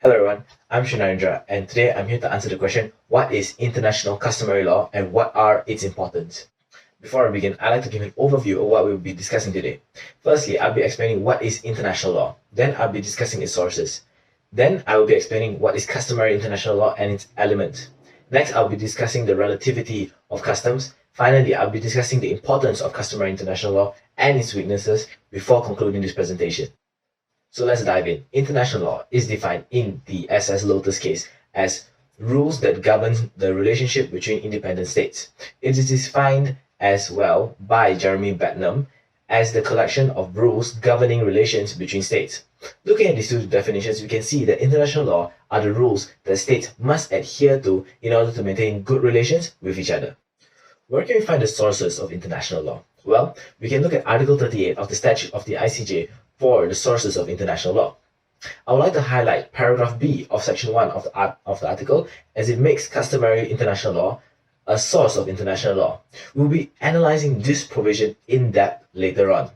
Hello everyone, I'm Nareendra, and today I'm here to answer the question, what is international customary law and what are its importance? Before I begin, I'd like to give an overview of what we'll be discussing today. Firstly, I'll be explaining what is international law. Then I'll be discussing its sources. Then I will be explaining what is customary international law and its elements. Next, I'll be discussing the relativity of customs. Finally, I'll be discussing the importance of customary international law and its weaknesses before concluding this presentation. So let's dive in. International law is defined in the SS Lotus case as rules that govern the relationship between independent states. It is defined as well by Jeremy Bentham as the collection of rules governing relations between states. Looking at these two definitions, we can see that international law are the rules that states must adhere to in order to maintain good relations with each other. Where can we find the sources of international law? Well, we can look at Article 38 of the Statute of the ICJ for the sources of international law. I would like to highlight paragraph B of section 1 of the article as it makes customary international law a source of international law. We'll be analyzing this provision in depth later on.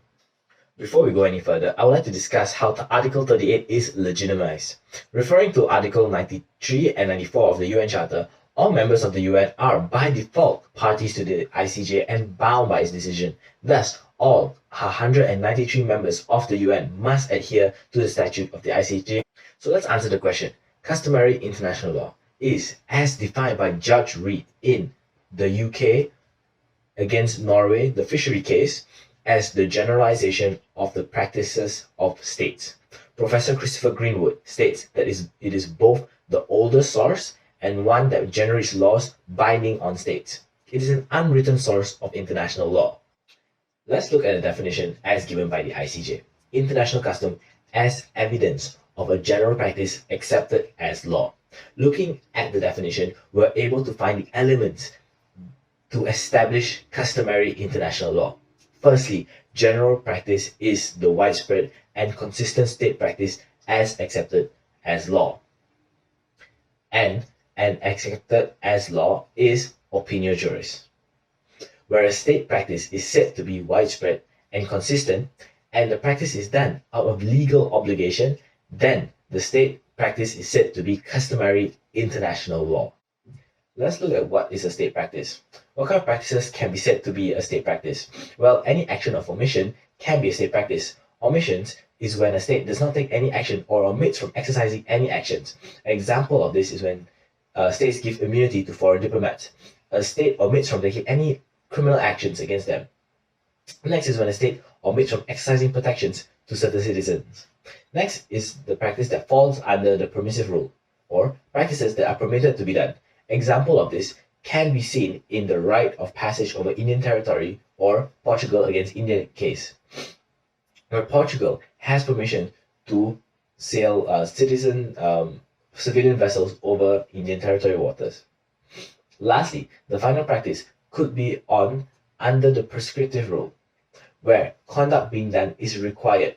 Before we go any further, I would like to discuss how Article 38 is legitimized. Referring to Article 93 and 94 of the UN Charter, all members of the UN are by default parties to the ICJ and bound by its decision. Thus, all 193 members of the UN must adhere to the statute of the ICJ. So let's answer the question. Customary international law is, as defined by Judge Reed in the UK against Norway, the fishery case, as the generalization of the practices of states. Professor Christopher Greenwood states that it is both the older source and one that generates laws binding on states. It is an unwritten source of international law. Let's look at the definition as given by the ICJ. International custom as evidence of a general practice accepted as law. Looking at the definition, we're able to find the elements to establish customary international law. Firstly, general practice is the widespread and consistent state practice as accepted as law. And accepted as law is opinio juris. Whereas state practice is said to be widespread and consistent, and the practice is done out of legal obligation, then the state practice is said to be customary international law. Let's look at what is a state practice. What kind of practices can be said to be a state practice? Well, any action of omission can be a state practice. Omissions is when a state does not take any action or omits from exercising any actions. An example of this is when states give immunity to foreign diplomats. A state omits from taking any criminal actions against them. Next is when a state omits from exercising protections to certain citizens. Next is the practice that falls under the permissive rule, or practices that are permitted to be done. Example of this can be seen in the right of passage over Indian territory or Portugal against India case, where Portugal has permission to sail civilian vessels over Indian territory waters. Lastly, the final practice could be under the prescriptive rule, where conduct being done is required.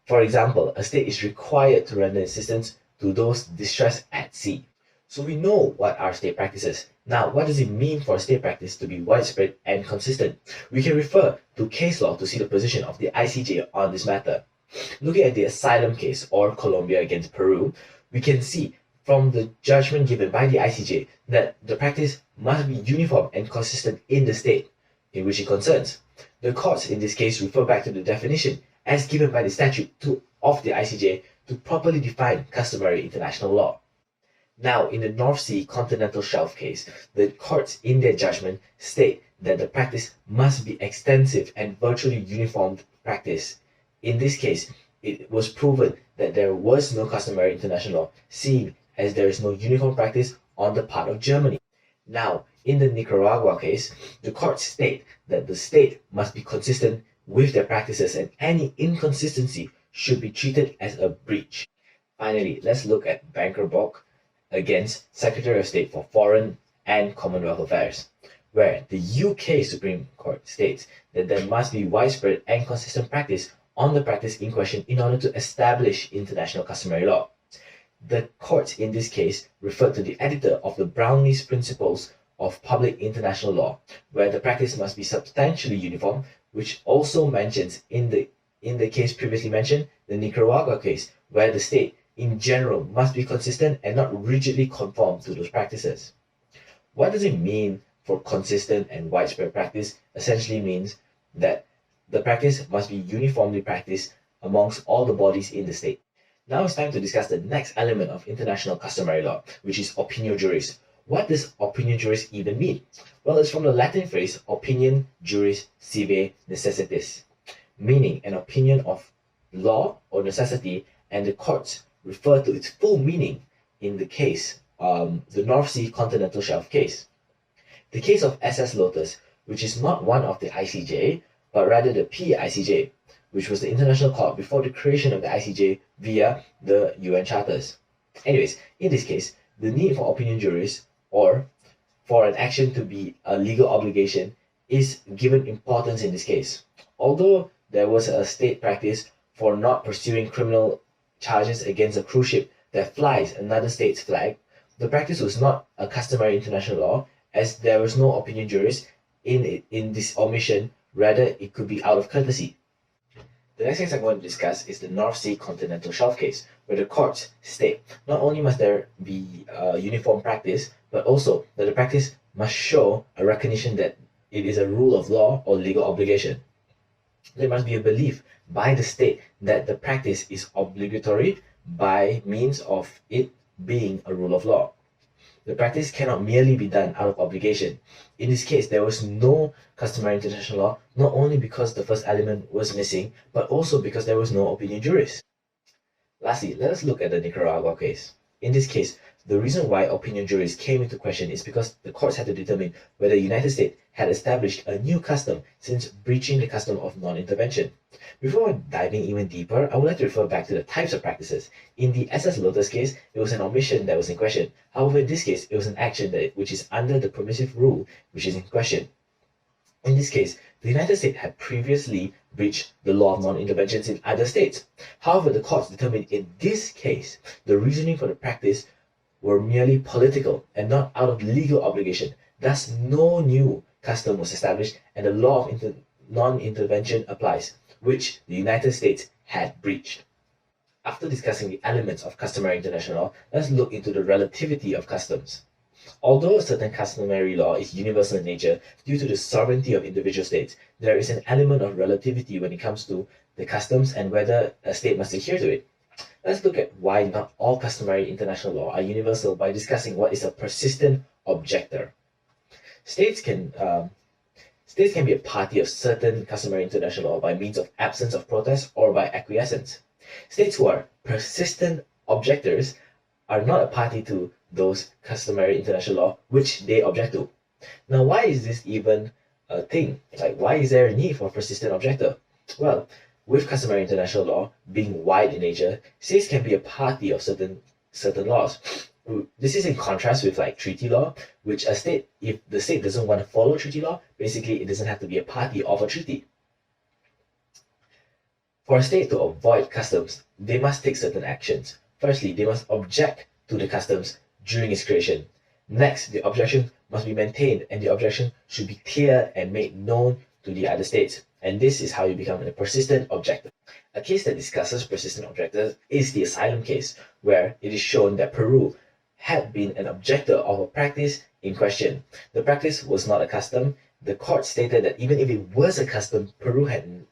For example, a state is required to render assistance to those distressed at sea. So we know what are state practices. Now, what does it mean for a state practice to be widespread and consistent? We can refer to case law to see the position of the ICJ on this matter. Looking at the asylum case or Colombia against Peru, we can see from the judgment given by the ICJ that the practice must be uniform and consistent in the state in which it concerns. The courts in this case refer back to the definition as given by the statute of the ICJ to properly define customary international law. Now, in the North Sea continental shelf case, the courts in their judgment state that the practice must be extensive and virtually uniform practice. In this case, it was proven that there was no customary international law, seeing as there is no uniform practice on the part of Germany. Now, in the Nicaragua case, the courts state that the state must be consistent with their practices and any inconsistency should be treated as a breach. Finally, let's look at Bankerbok against Secretary of State for Foreign and Commonwealth Affairs, where the UK Supreme Court states that there must be widespread and consistent practice on the practice in question in order to establish international customary law. The courts in this case referred to the editor of the Brownlee's Principles of Public International Law, where the practice must be substantially uniform, which also mentions in the case previously mentioned, the Nicaragua case, where the state in general must be consistent and not rigidly conform to those practices. What does it mean for consistent and widespread practice? Essentially means that the practice must be uniformly practiced amongst all the bodies in the state. Now it's time to discuss the next element of international customary law, which is opinio juris. What does opinio juris even mean? Well, it's from the Latin phrase opinion juris sive necessitas, meaning an opinion of law or necessity, and the courts refer to its full meaning in the case, the North Sea continental shelf case. The case of SS Lotus, which is not one of the ICJ, but rather the PICJ, which was the international court before the creation of the ICJ via the UN charters. Anyways, in this case, the need for opinion juris, or for an action to be a legal obligation, is given importance in this case. Although there was a state practice for not pursuing criminal charges against a cruise ship that flies another state's flag, the practice was not a customary international law, as there was no opinion juris in this omission. Rather, it could be out of courtesy. The next case I'm going to discuss is the North Sea continental shelf case, where the courts state not only must there be a uniform practice, but also that the practice must show a recognition that it is a rule of law or legal obligation. There must be a belief by the state that the practice is obligatory by means of it being a rule of law. The practice cannot merely be done out of obligation. In this case, there was no customary international law, not only because the first element was missing, but also because there was no opinion juris. Lastly, let us look at the Nicaragua case. In this case, the reason why opinion juris came into question is because the courts had to determine whether the United States had established a new custom since breaching the custom of non-intervention. Before diving even deeper, I would like to refer back to the types of practices. In the SS Lotus case, it was an omission that was in question. However, in this case, it was an action which is under the permissive rule which is in question. In this case, the United States had previously breached the law of non-interventions in other states. However, the courts determined in this case the reasoning for the practice were merely political and not out of legal obligation. Thus, no new custom was established and the law of non-intervention applies, which the United States had breached. After discussing the elements of customary international law, let's look into the relativity of customs. Although a certain customary law is universal in nature due to the sovereignty of individual states, there is an element of relativity when it comes to the customs and whether a state must adhere to it. Let's look at why not all customary international law are universal by discussing what is a persistent objector. States can be a party of certain customary international law by means of absence of protest or by acquiescence. States who are persistent objectors are not a party to those customary international law which they object to. Now, why is this even a thing? Why is there a need for a persistent objector? Well, with customary international law being wide in nature, states can be a party of certain laws. This is in contrast with treaty law, which if the state doesn't want to follow treaty law, basically it doesn't have to be a party of a treaty. For a state to avoid customs, they must take certain actions. Firstly, they must object to the customs during its creation. Next, the objection must be maintained and the objection should be clear and made known to the other states. And this is how you become a persistent objector. A case that discusses persistent objectors is the asylum case, where it is shown that Peru had been an objector of a practice in question. The practice was not a custom. The court stated that even if it was a custom, Peru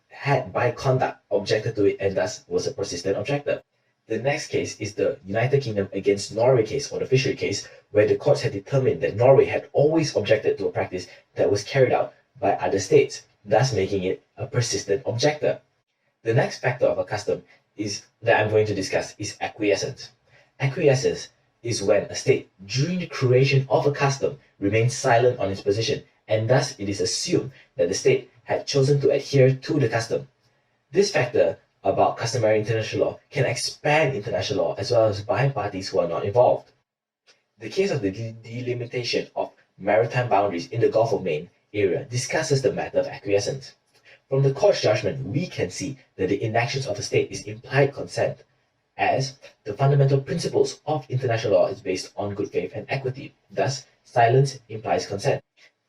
had by conduct objected to it and thus was a persistent objector. The next case is the United Kingdom against Norway case, or the fishery case, where the courts had determined that Norway had always objected to a practice that was carried out by other states, thus making it a persistent objector. The next factor of a custom that I'm going to discuss is acquiescence. Acquiescence is when a state, during the creation of a custom, remains silent on its position, and thus it is assumed that the state had chosen to adhere to the custom. This factor about customary international law can expand international law as well as bind parties who are not involved. The case of the delimitation of maritime boundaries in the Gulf of Maine area discusses the matter of acquiescence. From the court's judgment, we can see that the inactions of a state is implied consent, as the fundamental principles of international law is based on good faith and equity. Thus, silence implies consent.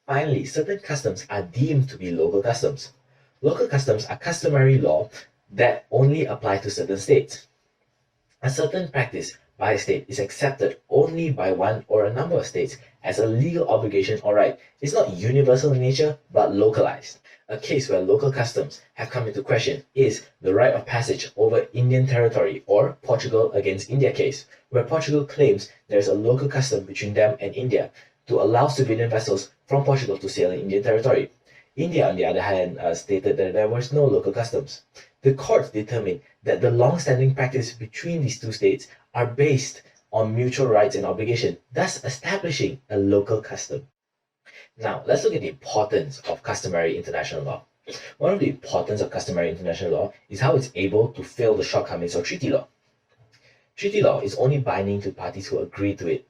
Finally, certain customs are deemed to be local customs. Local customs are customary law that only apply to certain states. A certain practice by a state is accepted only by one or a number of states as a legal obligation or right. It's not universal in nature, but localized. A case where local customs have come into question is the right of passage over Indian territory, or Portugal against India case, where Portugal claims there is a local custom between them and India to allow civilian vessels from Portugal to sail in Indian territory. India, on the other hand, stated that there was no local customs. The court determined that the long-standing practice between these two states are based on mutual rights and obligation, thus establishing a local custom. Now, let's look at the importance of customary international law. One of the importance of customary international law is how it's able to fill the shortcomings of treaty law. Treaty law is only binding to parties who agree to it.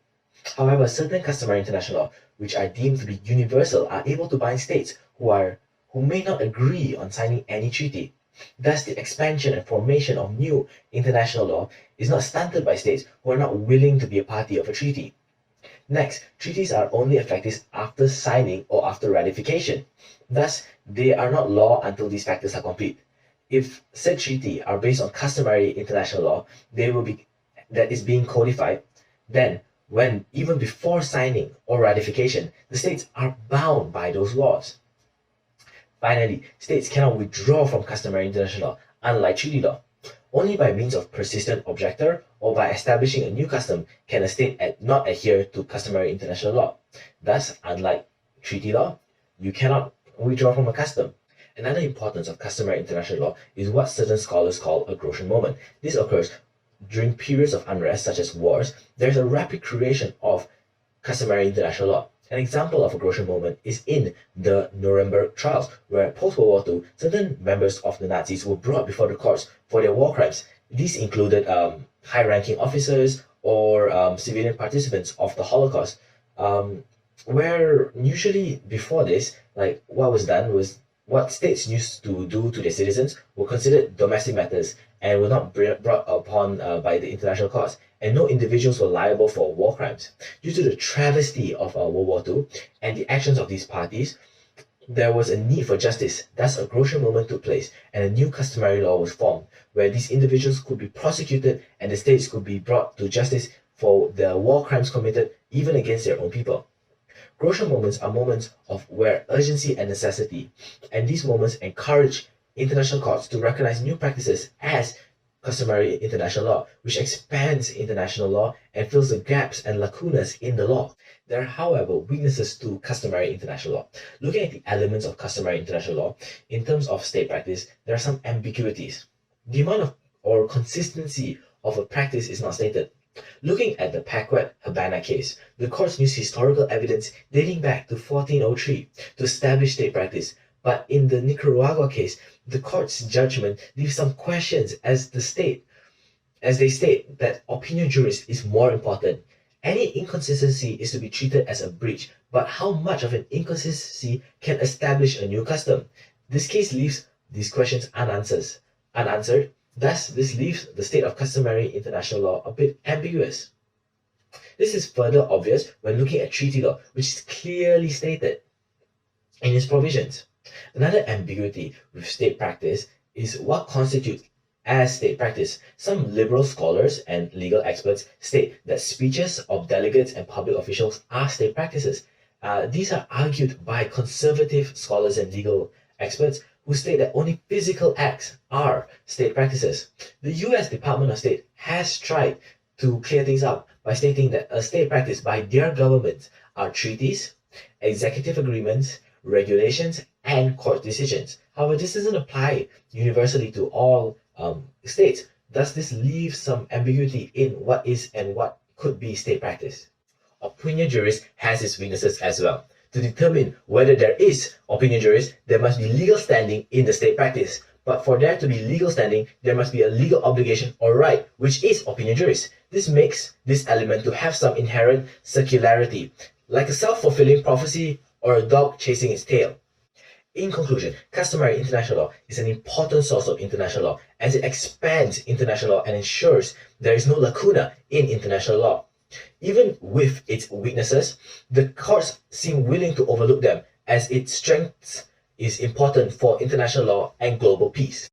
However, certain customary international law, which are deemed to be universal, are able to bind states who may not agree on signing any treaty. Thus, the expansion and formation of new international law is not stunted by states who are not willing to be a party of a treaty. Next, treaties are only effective after signing or after ratification. Thus, they are not law until these factors are complete. If said treaty are based on customary international law, that is being codified, then when even before signing or ratification, the states are bound by those laws. Finally, states cannot withdraw from customary international law, unlike treaty law. Only by means of persistent objector or by establishing a new custom can a state not adhere to customary international law. Thus, unlike treaty law, you cannot withdraw from a custom. Another importance of customary international law is what certain scholars call a Grecian moment. This occurs during periods of unrest such as wars. There is a rapid creation of customary international law. An example of a Grecian moment is in the Nuremberg trials, where post-World War II, certain members of the Nazis were brought before the courts for their war crimes. These included high-ranking officers or civilian participants of the Holocaust, where usually before this, like what was done was what states used to do to their citizens were considered domestic matters and were not brought upon by the international courts, and no individuals were liable for war crimes. Due to the travesty of World War II and the actions of these parties, there was a need for justice. Thus, a Grecian moment took place, and a new customary law was formed, where these individuals could be prosecuted and the states could be brought to justice for the war crimes committed even against their own people. Grecian moments are moments of where urgency and necessity, and these moments encourage international courts to recognize new practices as customary international law, which expands international law and fills the gaps and lacunas in the law. There are, however, weaknesses to customary international law. Looking at the elements of customary international law, in terms of state practice, there are some ambiguities. The amount of or consistency of a practice is not stated. Looking at the Paquet-Habana case, the courts used historical evidence dating back to 1403 to establish state practice. But in the Nicaragua case, the court's judgment leaves some questions as they state that opinion juris is more important. Any inconsistency is to be treated as a breach, but how much of an inconsistency can establish a new custom? This case leaves these questions unanswered. Thus, this leaves the state of customary international law a bit ambiguous. This is further obvious when looking at treaty law, which is clearly stated in its provisions. Another ambiguity with state practice is what constitutes as state practice. Some liberal scholars and legal experts state that speeches of delegates and public officials are state practices. These are argued by conservative scholars and legal experts who state that only physical acts are state practices. The US Department of State has tried to clear things up by stating that a state practice by their government are treaties, executive agreements, regulations, and court decisions. However, this doesn't apply universally to all states. Thus, this leaves some ambiguity in what is and what could be state practice. Opinion juris has its weaknesses as well. To determine whether there is opinion juris, there must be legal standing in the state practice. But for there to be legal standing, there must be a legal obligation or right, which is opinion juris. This makes this element to have some inherent circularity, like a self-fulfilling prophecy or a dog chasing its tail. In conclusion, customary international law is an important source of international law as it expands international law and ensures there is no lacuna in international law. Even with its weaknesses, the courts seem willing to overlook them as its strength is important for international law and global peace.